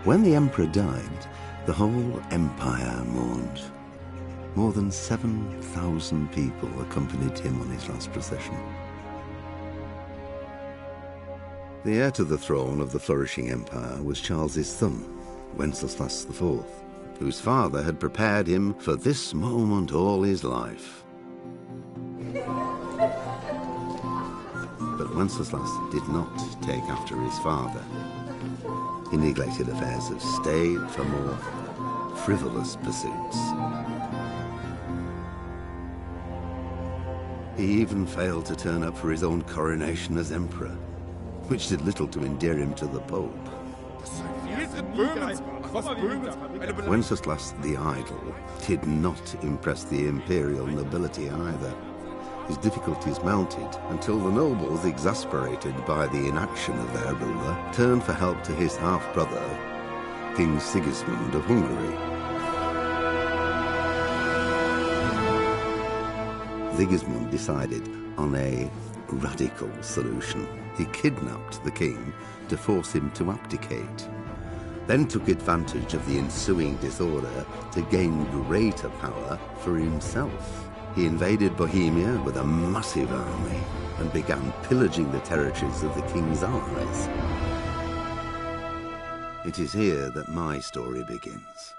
When the emperor died, the whole empire mourned. More than 7,000 people accompanied him on his last procession. The heir to the throne of the flourishing empire was Charles's son, Wenceslas IV, whose father had prepared him for this moment all his life. But Wenceslas did not take after his father. He neglected affairs of state for more frivolous pursuits. He even failed to turn up for his own coronation as emperor, which did little to endear him to the Pope. Wenceslas the Idle did not impress the imperial nobility either. His difficulties mounted until the nobles, exasperated by the inaction of their ruler, turned for help to his half-brother, King Sigismund of Hungary. Sigismund decided on a radical solution. He kidnapped the king to force him to abdicate, then took advantage of the ensuing disorder to gain greater power for himself. He invaded Bohemia with a massive army and began pillaging the territories of the king's allies. It is here that my story begins.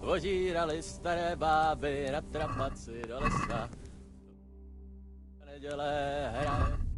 Ozírali staré báby na trapaci do lesa. Neděle hraje.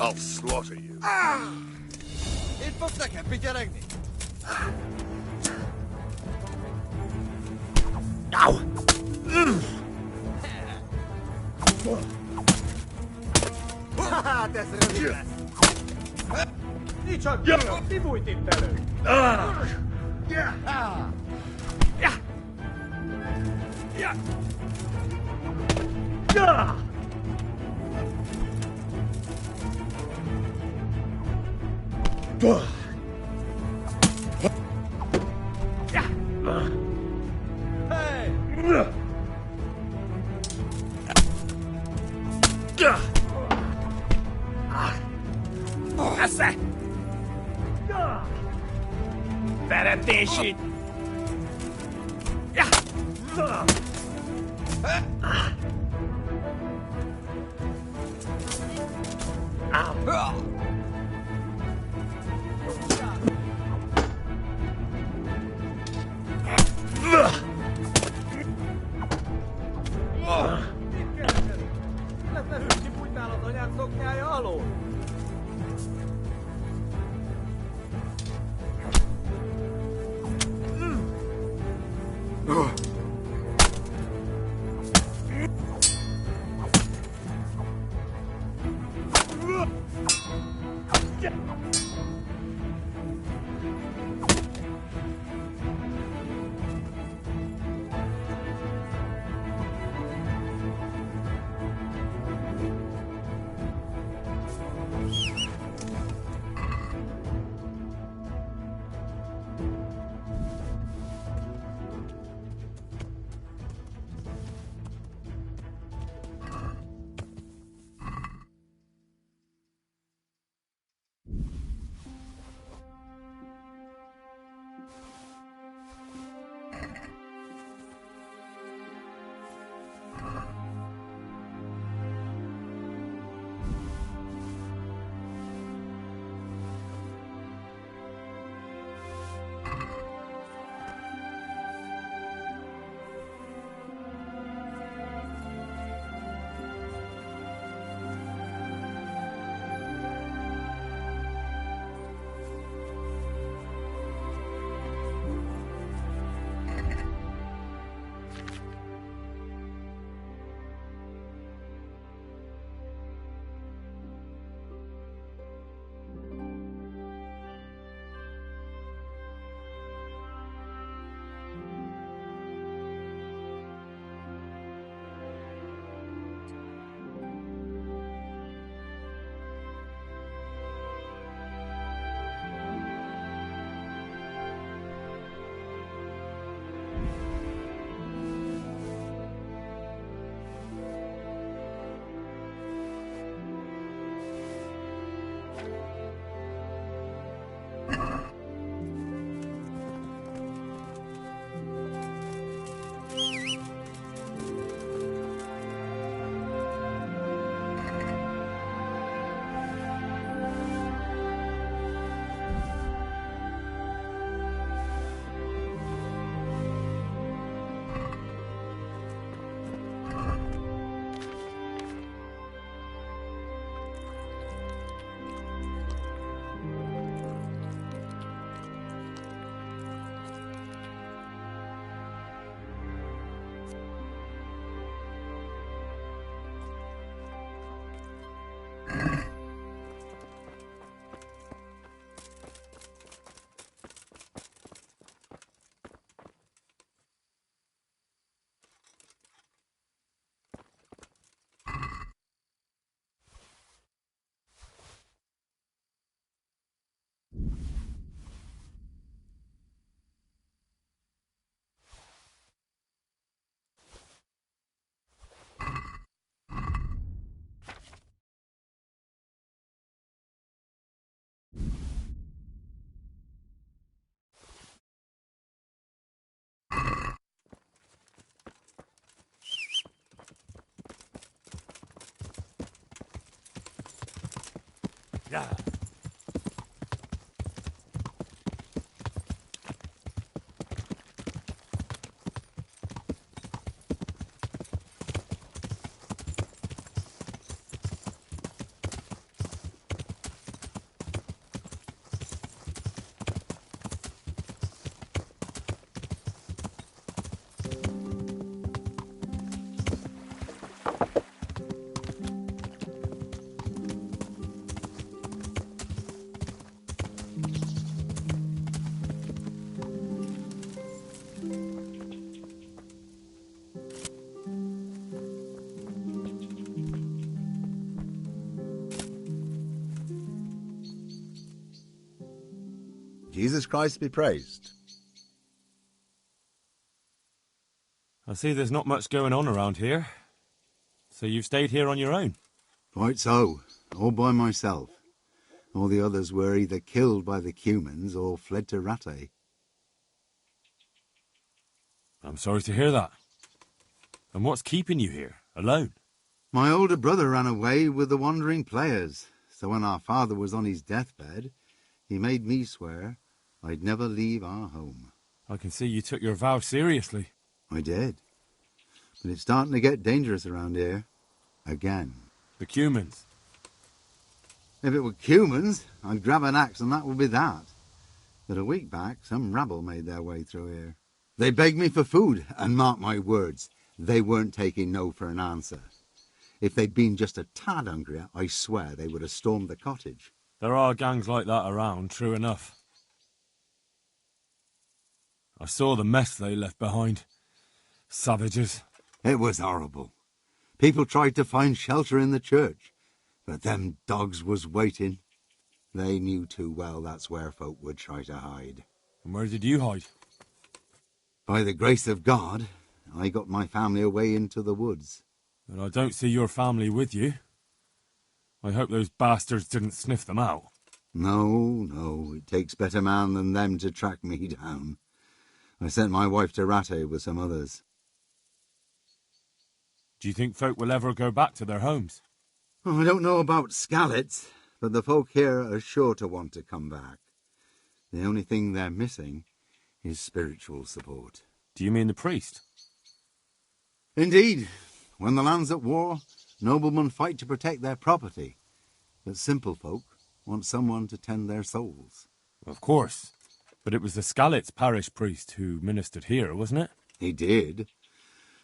I'll slaughter you. Itt fogsz nekem pityeregni? Ow! Hát ez rövid lesz. Nincs a külön, mi bújt itt elő? Esze! Veretésit! Lesz kibújtál az anyád szoknyája alól? Yeah. Jesus Christ be praised. I see there's not much going on around here. So you've stayed here on your own? Quite so, all by myself. All the others were either killed by the Cumans or fled to Rattay. I'm sorry to hear that. And what's keeping you here, alone? My older brother ran away with the wandering players, so when our father was on his deathbed, he made me swear I'd never leave our home. I can see you took your vow seriously. I did. But it's starting to get dangerous around here. Again. The Cumans. If it were Cumans, I'd grab an axe and that would be that. But a week back, some rabble made their way through here. They begged me for food, and mark my words, they weren't taking no for an answer. If they'd been just a tad hungrier, I swear they would have stormed the cottage. There are gangs like that around, true enough. I saw the mess they left behind. Savages. It was horrible. People tried to find shelter in the church, but them dogs was waiting. They knew too well that's where folk would try to hide. And where did you hide? By the grace of God, I got my family away into the woods. And I don't see your family with you. I hope those bastards didn't sniff them out. No, it takes better man than them to track me down. I sent my wife to Rattay with some others. Do you think folk will ever go back to their homes? Oh, I don't know about Scallets, but the folk here are sure to want to come back. The only thing they're missing is spiritual support. Do you mean the priest? Indeed. When the land's at war, noblemen fight to protect their property. But simple folk want someone to tend their souls. Of course. But it was the Scallets parish priest who ministered here, wasn't it? He did.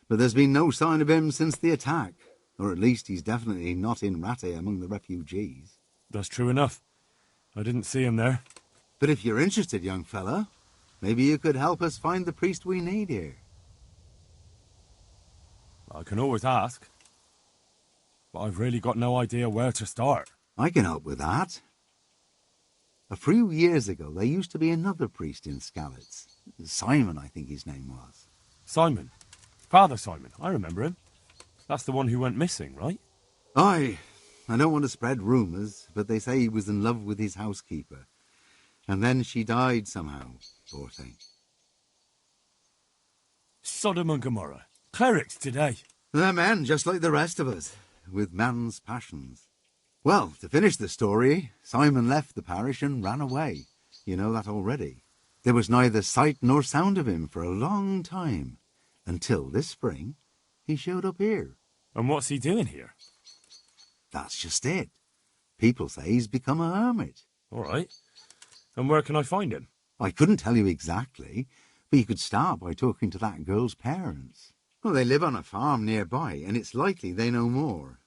But there's been no sign of him since the attack. Or at least he's definitely not in Rattay among the refugees. That's true enough. I didn't see him there. But if you're interested, young fella, maybe you could help us find the priest we need here. I can always ask. But I've really got no idea where to start. I can help with that. A few years ago, there used to be another priest in Scallets. Simon, I think his name was. Simon? Father Simon, I remember him. That's the one who went missing, right? Aye. I don't want to spread rumours, but they say he was in love with his housekeeper. And then she died somehow, poor thing. Sodom and Gomorrah. Clerics today. They're men, just like the rest of us, with man's passions. Well, to finish the story, Simon left the parish and ran away. You know that already. There was neither sight nor sound of him for a long time, until this spring he showed up here. And what's he doing here? That's just it. People say he's become a hermit. All right. And where can I find him? I couldn't tell you exactly, but you could start by talking to that girl's parents. Well, they live on a farm nearby, and it's likely they know more.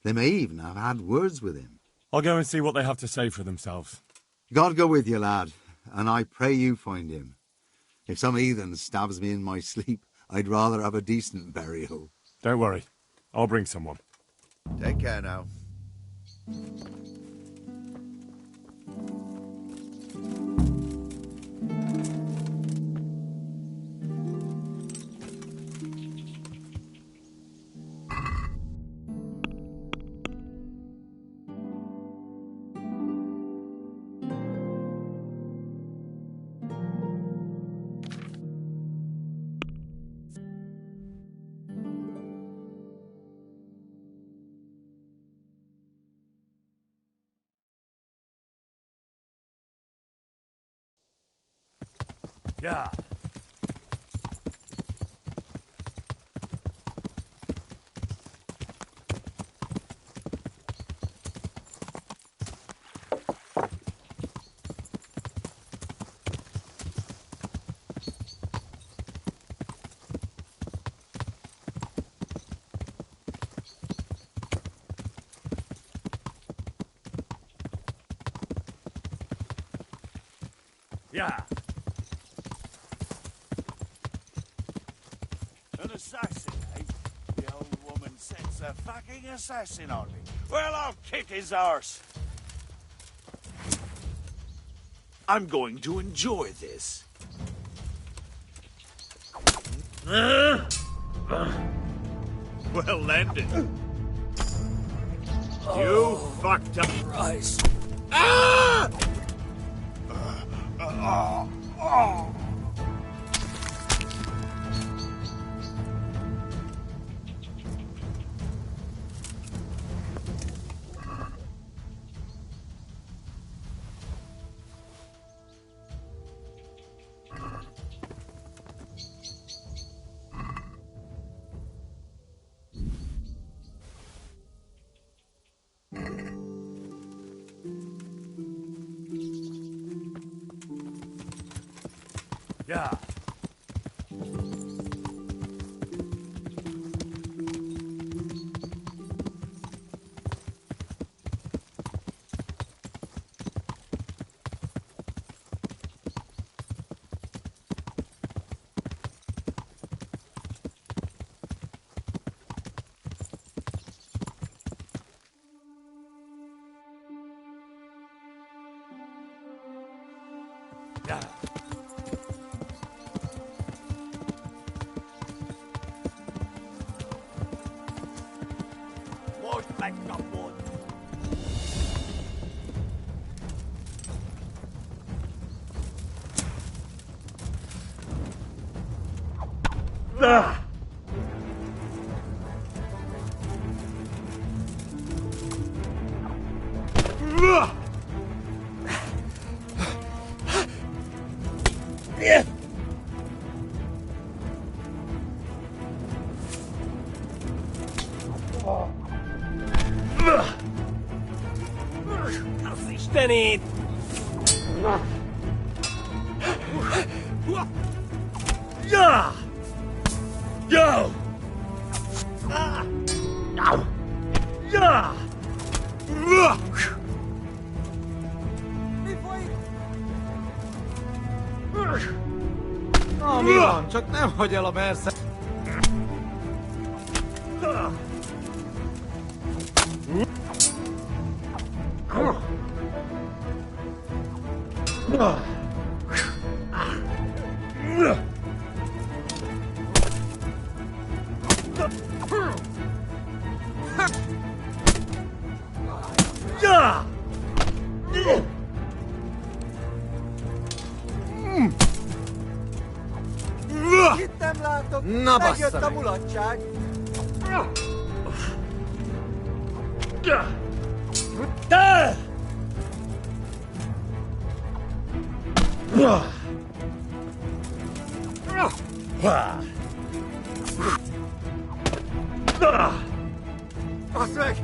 They may even have had words with him. I'll go and see what they have to say for themselves. God go with you, lad, and I pray you find him. If some heathen stabs me in my sleep, I'd rather have a decent burial. Don't worry. I'll bring someone. Take care now. Yeah. Yeah. An assassin, eh? The old woman sets a fucking assassin on me. Well, I'll kick his arse. I'm going to enjoy this. Well landed. You fucked up. Christ. Ah! Yeah. Yeah. Most like the wood. Az istenét! Yeah! Yo! Yeah! Mi folyik? Na, mi van? Csak nem hagy el a mersze. Yeah! Itt nem látok. Na, Megjött bassza a meg. mulatság. Basz meg!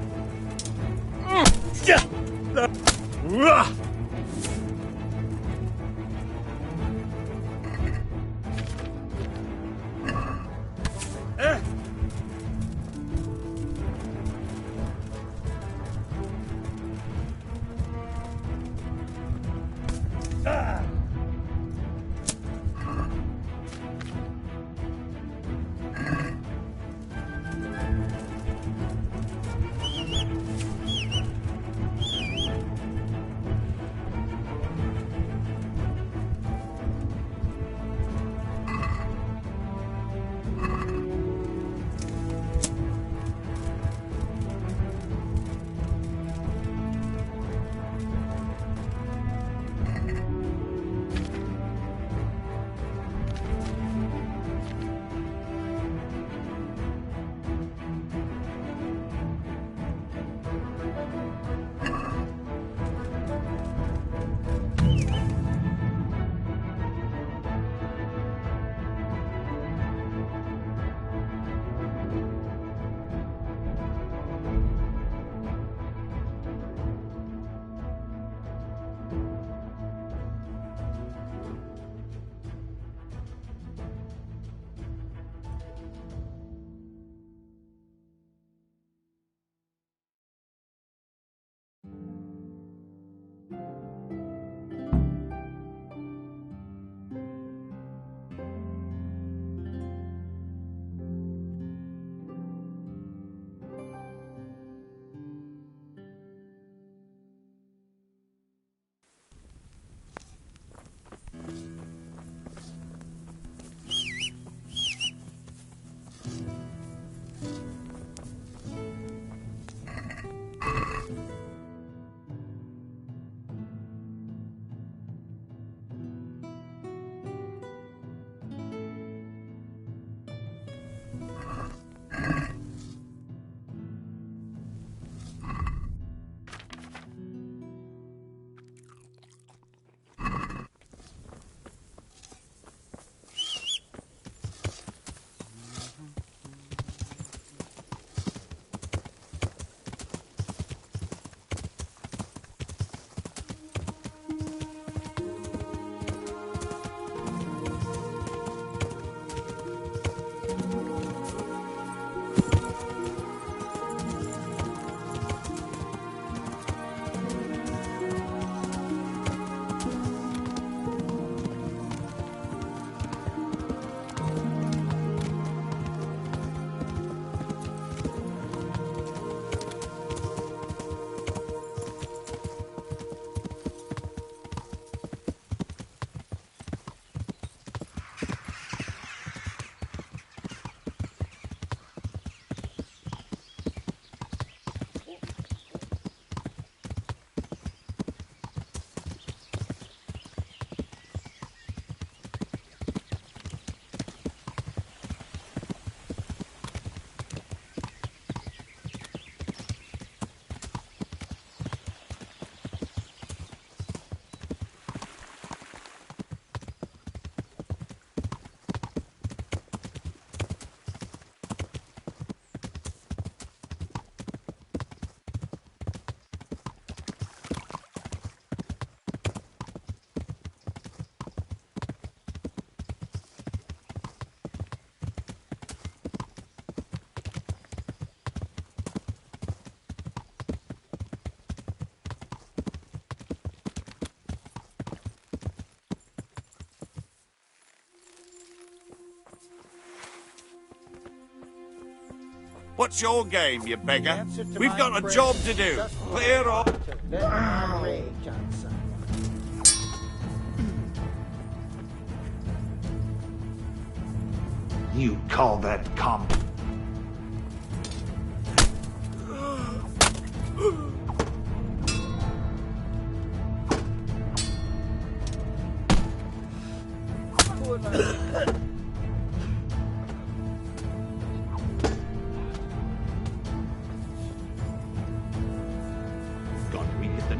What's your game, you beggar? Answer to We've my got a prayer. job to do. Just Clear off. to vent my rage on something. You call that comp? God, we hit the...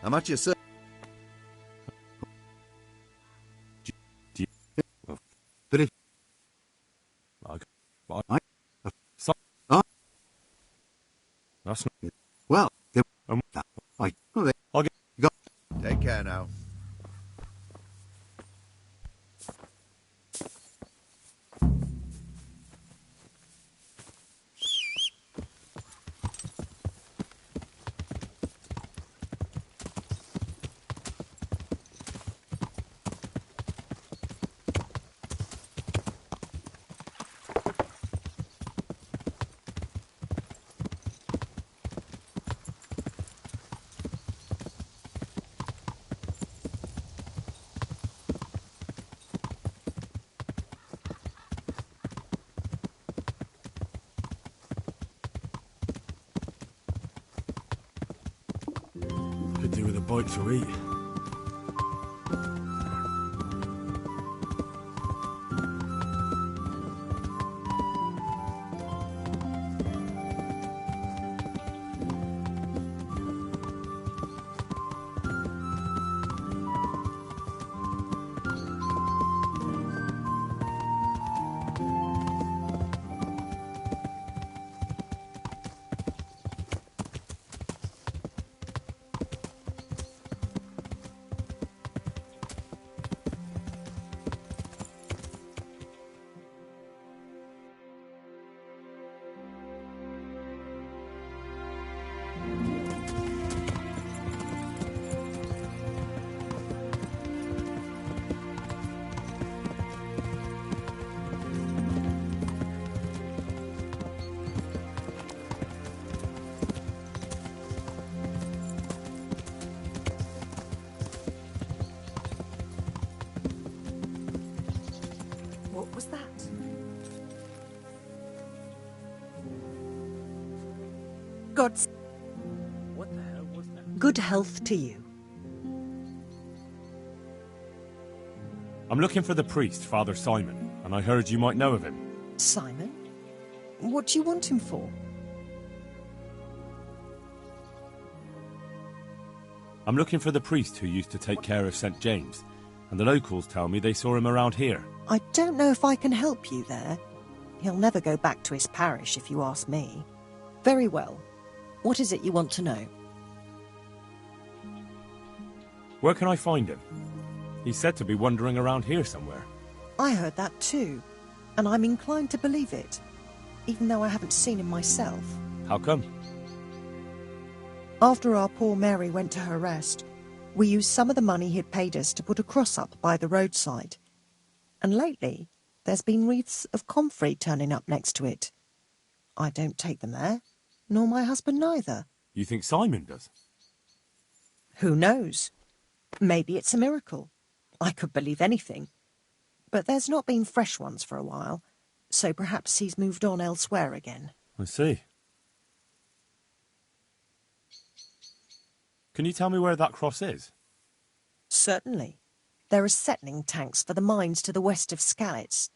I'm at your service. But if I, That's not... well, then, I, well, they I'll get... got Take care now. bite to eat. What was that? God's What the hell was that? good health to you. I'm looking for the priest, Father Simon, and I heard you might know of him. Simon? What do you want him for? I'm looking for the priest who used to take care of St. James, and the locals tell me they saw him around here. I don't know if I can help you there. He'll never go back to his parish, if you ask me. Very well. What is it you want to know? Where can I find him? He's said to be wandering around here somewhere. I heard that too, and I'm inclined to believe it, even though I haven't seen him myself. How come? After our poor Mary went to her rest, we used some of the money he'd paid us to put a cross up by the roadside. And lately, there's been wreaths of comfrey turning up next to it. I don't take them there, nor my husband neither. You think Simon does? Who knows? Maybe it's a miracle. I could believe anything. But there's not been fresh ones for a while, so perhaps he's moved on elsewhere again. I see. Can you tell me where that cross is? Certainly. There are settling tanks for the mines to the west of Skalitz.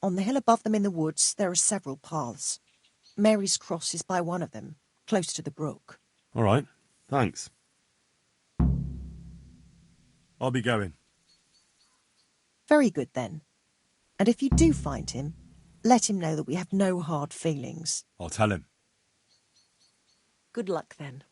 On the hill above them in the woods, there are several paths. Mary's cross is by one of them, close to the brook. All right, thanks. I'll be going. Very good, then. And if you do find him, let him know that we have no hard feelings. I'll tell him. Good luck, then.